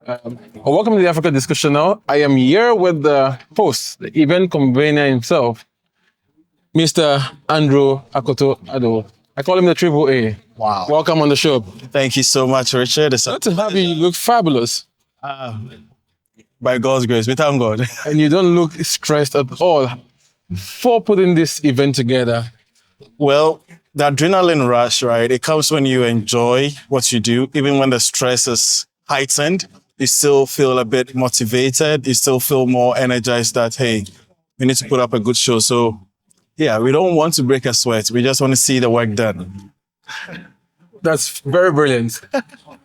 Welcome to the Africa Discussion now. I am here with the host, the event convener himself, Mr. Andrew Akoto Addo. I call him the Triple A. Wow. Welcome on the show. Thank you so much, Richard. It's Good to have you. You look fabulous. by God's grace. We thank God. And you don't look stressed at all for putting this event together. Well, the adrenaline rush, right? It comes when you enjoy what you do. Even when the stress is heightened, you still feel a bit motivated. You still feel more energized that, hey, we need to put up a good show. So, yeah, we don't want to break a sweat. We just want to see the work done. That's very brilliant.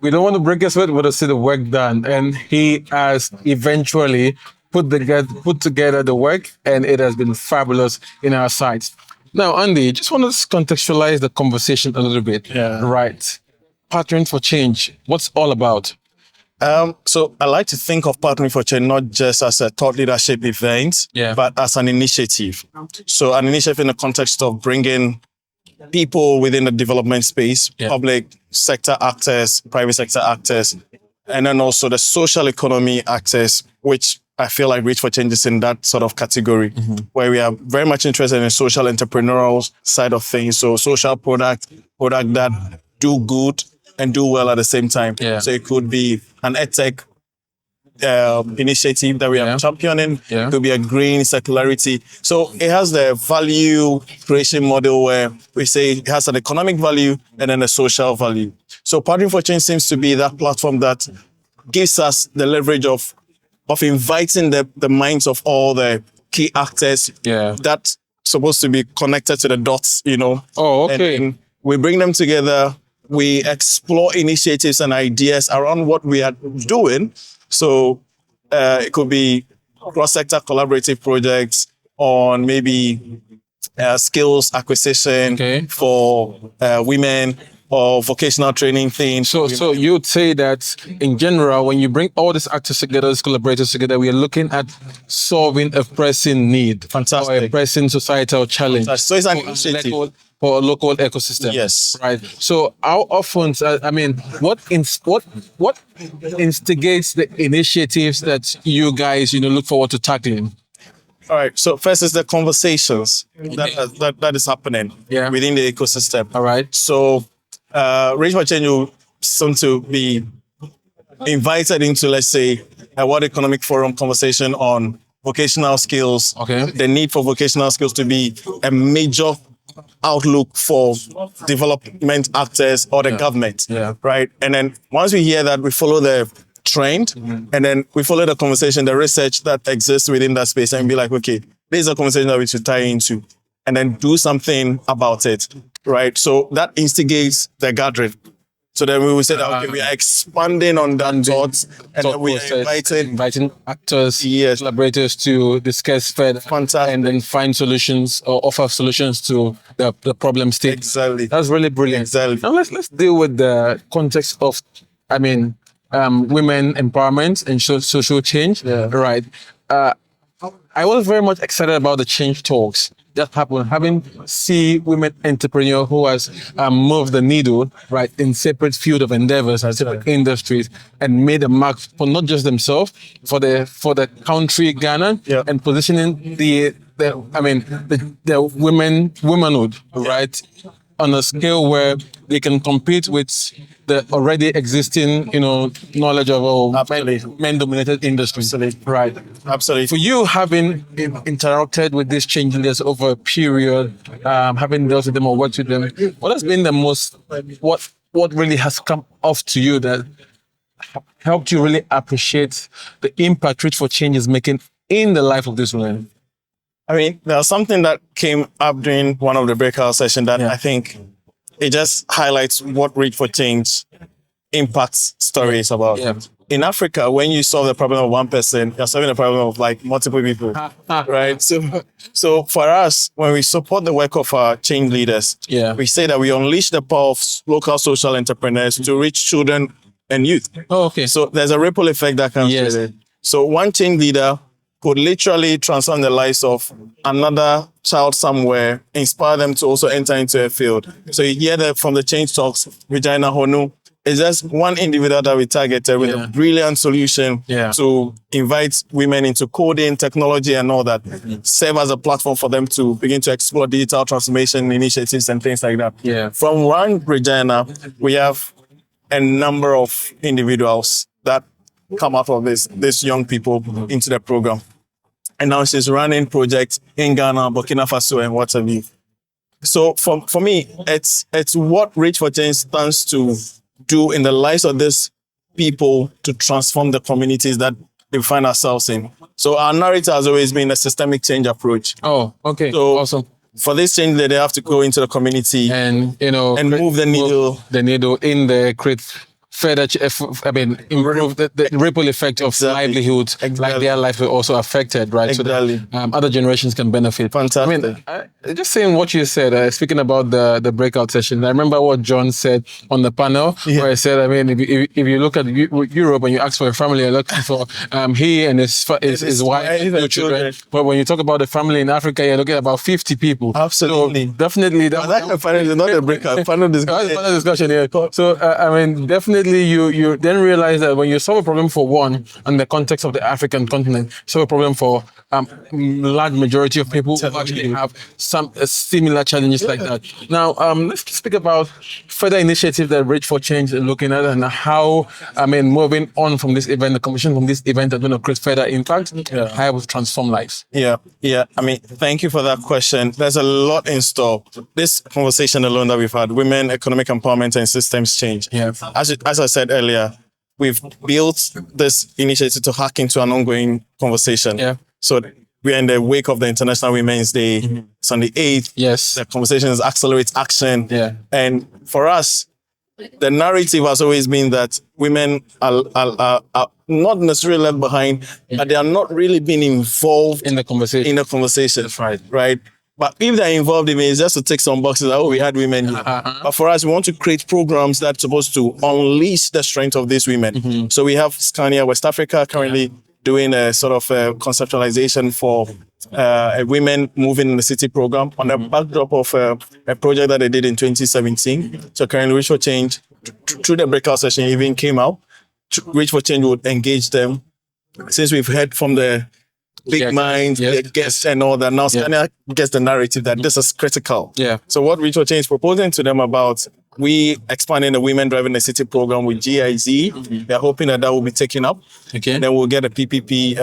We don't want to break a sweat, we want to see the work done. And he has eventually put together the work, and it has been fabulous in our sight. Now, Andy, just want to contextualize the conversation a little bit. Yeah. Right. Partnering for Change. What's all about? So I like to think of Partnering for Change not just as a thought leadership event, but as an initiative. So an initiative in the context of bringing people within the development space, public sector actors, private sector actors, and then also the social economy actors, which I feel like Reach for Change is in that sort of category, where we are very much interested in the social entrepreneurial side of things. So social product that do good and do well at the same time. Yeah. So it could be an edtech initiative that we are championing. It could be a green circularity. So it has the value creation model where we say it has an economic value and then a social value. So Partnering for Change seems to be that platform that gives us the leverage of inviting the minds of all the key actors that's supposed to be connected to the dots, Oh, okay. And we bring them together. We explore initiatives and ideas around what we are doing. So it could be cross-sector collaborative projects on maybe skills acquisition for women, or vocational training things. So you'd say that in general, when you bring all these actors together, these collaborators together, we are looking at solving a pressing need. Fantastic. Or a pressing societal challenge. So it's an initiative. For a local ecosystem. Yes. Right. So how often, what instigates the initiatives that you guys, look forward to tackling? All right. So first is the conversations that is happening within the ecosystem. All right. So Reach for Change will soon to be invited into, let's say, a World Economic Forum conversation on vocational skills. Okay. The need for vocational skills to be a major outlook for development actors or the government. Right. And then once we hear that, we follow the trend and then we follow the conversation, the research that exists within that space, and be like, okay, this is a conversation that we should tie into and then do something about it. Right. So that instigates the gathering. So then we will say that, okay, we are expanding on that thought, and then we are inviting actors, collaborators to discuss further. Fantastic. And then find solutions or offer solutions to the problem state. Exactly. That's really brilliant. Exactly. Now let's deal with the context of, women empowerment and social change. Right. I was very much excited about the change talks that happened, having seen women entrepreneur who has moved the needle, right, in separate field of endeavors and separate industries, and made a mark for not just themselves, for the country Ghana, and positioning the womanhood, right, on a scale where they can compete with the already existing, knowledge of men-dominated industries. Absolutely. Right. Absolutely. For you, having interacted with these change leaders over a period, having dealt with them or worked with them, what has been the most, what really has come off to you that helped you really appreciate the impact Reach for Change is making in the life of these women? There's something that came up during one of the breakout sessions that I think it just highlights what Reach for Change impacts stories about. In Africa, when you solve the problem of one person, you're solving the problem of like multiple people, right? So for us, when we support the work of our change leaders, we say that we unleash the power of local social entrepreneurs to reach children and youth. Oh, okay. So there's a ripple effect that comes with it. So one change leader could literally transform the lives of another child somewhere, inspire them to also enter into a field. So you hear that from the change talks, Regina Honu It's just one individual that we targeted with a brilliant solution to invite women into coding, technology, and all that. Serve as a platform for them to begin to explore digital transformation initiatives and things like that. From one Regina, we have a number of individuals that come out of these young people into the program. And now she's running projects in Ghana, Burkina Faso, and what have you. So for me, it's what Reach for Change stands to do in the lives of these people to transform the communities that they find ourselves in. So our narrative has always been a systemic change approach. Oh, okay. So awesome. For this change, they have to go into the community and move the needle. The needle in the create further, improve the ripple effect of livelihoods, like their life is also affected, right? Exactly. So that other generations can benefit. Fantastic. Just saying what you said, speaking about the breakout session, I remember what John said on the panel, where he said, if you look at Europe and you ask for a family, you're looking for he and his wife, two children. But when you talk about the family in Africa, you're looking at about 50 people. Absolutely. So definitely. That's not a breakout, panel discussion. Panel discussion, yeah. So, definitely you then realize that when you solve a problem for one in the context of the African continent, solve a problem for large majority of people who actually have some similar challenges like that. Now, let's speak about further initiatives that Reach for Change is looking at and how, moving on from this event, the commission from this event are going to create further impact, how we transform lives. Yeah. Thank you for that question. There's a lot in store. This conversation alone that we've had, women, economic empowerment, and systems change. Yeah. As I said earlier, we've built this initiative to hack into an ongoing conversation. Yeah. So we're in the wake of the International Women's Day. It's on the 8th. Yes. The conversation is accelerate action. Yeah. And for us, the narrative has always been that women are not necessarily left behind, but they are not really being involved in the conversation. That's right. Right. But if they're involved in it, it's just to take some boxes. We had women here. But for us, we want to create programs that's supposed to unleash the strength of these women. So we have Scania West Africa currently doing a sort of conceptualization for a women moving in the city program on the backdrop of a project that they did in 2017. So currently Reach for Change, through the breakout session, even came out. Reach for Change would engage them. Since we've heard from the big minds, the guests and all that, now Scania gets the narrative that this is critical. Yeah. So what Reach for Change is proposing to them about, we expanding the Women Driving the City program with GIZ. They're hoping that will be taken up. Okay. And then we'll get a PPP,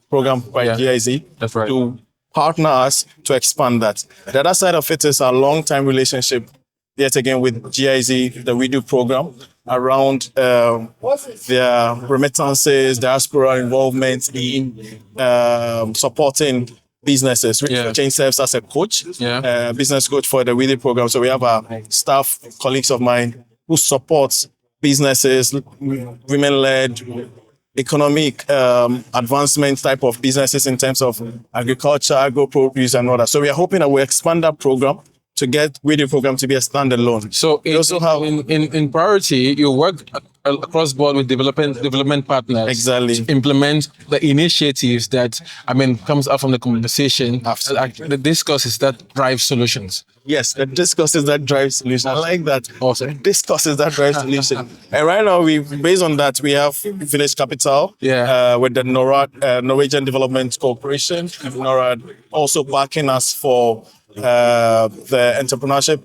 program by GIZ. That's right. To partner us to expand that. The other side of it is our long-time relationship, yet again, with GIZ, the We Do program, around their remittances, diaspora involvement in supporting businesses. Reach for Change serves as a coach, business coach for the We Do program. So we have our staff, colleagues of mine, who supports businesses, women-led, economic advancement type of businesses in terms of agriculture, agro-produce, and all that. So we are hoping that we expand that program to get We Do program to be a standalone. So in priority, you work across board with development partners. Exactly. To implement the initiatives that comes out from the conversation. The discourses that drive solutions. Yes, the discourses that drive solutions. I like that. Awesome. The discourses that drive solutions. And right now, based on that, we have Village Capital with the NORAD, Norwegian Development Corporation. NORAD also backing us for the Entrepreneurship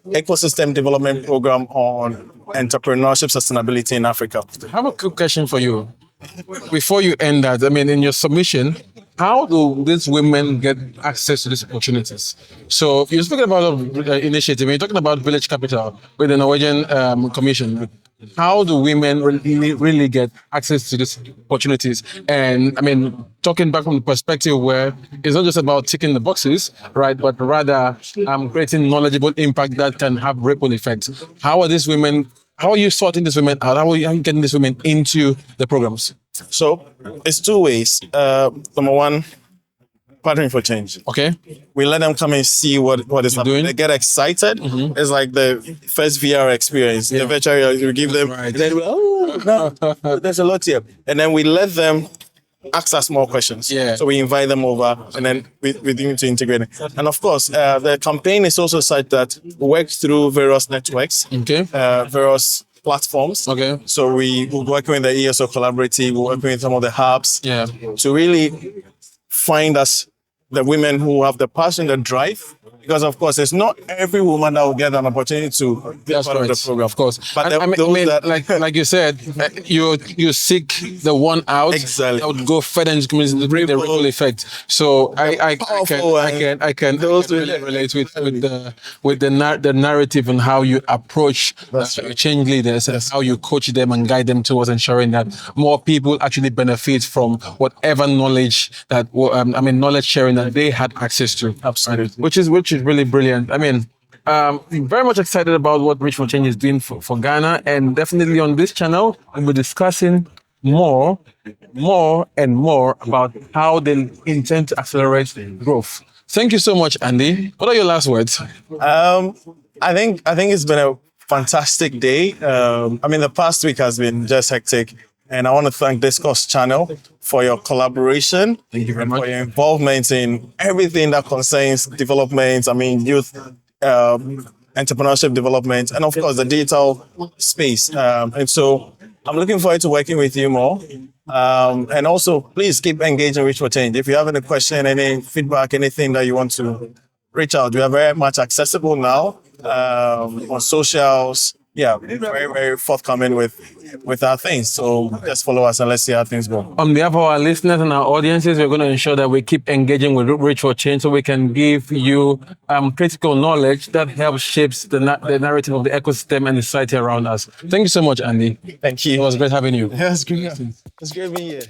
Ecosystem Development Program on entrepreneurship sustainability in Africa. I have a quick question for you. Before you end that, in your submission, how do these women get access to these opportunities? So you're speaking about an initiative, you're talking about Village Capital with the Norwegian Commission. How do women really get access to these opportunities? And talking back from the perspective where it's not just about ticking the boxes, right? But rather creating knowledgeable impact that can have ripple effects. How are you sorting these women out? How are you getting these women into the programs? So it's two ways. Number one, Partnering for Change. Okay. We let them come and see what is happening. They get excited. It's like the first VR experience. The virtual reality, we give them, and then there's a lot here. And then we let them ask us more questions. Yeah. So we invite them over, and then we need to integrate it. And of course, the campaign is also such that we work through various networks, Okay. various platforms. Okay. So we're working with the ESO Collaborative, we're working with some of the hubs to really find us the women who have the passion, the drive. Because of course, it's not every woman that will get an opportunity to be part of the program. Of course, but I mean, like you said, you seek the one out Exactly. that would go further into the community to bring the ripple effect. So I can really relate with the narrative and how you approach change leaders and how you coach them and guide them towards ensuring that more people actually benefit from whatever knowledge that knowledge sharing that they had access to. Absolutely. Right? Which is really brilliant. I mean, very much excited about what Reach for Change is doing for Ghana, and definitely on this channel, we'll be discussing more and more about how they intend to accelerate growth. Thank you so much, Andy. What are your last words? I think it's been a fantastic day. The past week has been just hectic. And I want to thank Discourse channel for your collaboration. Thank you very much. For your involvement in everything that concerns development. Youth entrepreneurship development, and of course the digital space. And so I'm looking forward to working with you more. And also, please keep engaging with Reach for Change. If you have any question, any feedback, anything that you want to reach out, we are very much accessible now on socials. Yeah, very, very forthcoming with our things. So just follow us and let's see how things go. On behalf of our listeners and our audiences, we're going to ensure that we keep engaging with Reach for Change so we can give you critical knowledge that helps shapes the narrative of the ecosystem and the society around us. Thank you so much, Andy. Thank you. It was great having you. Yeah, it's great. It's great being here.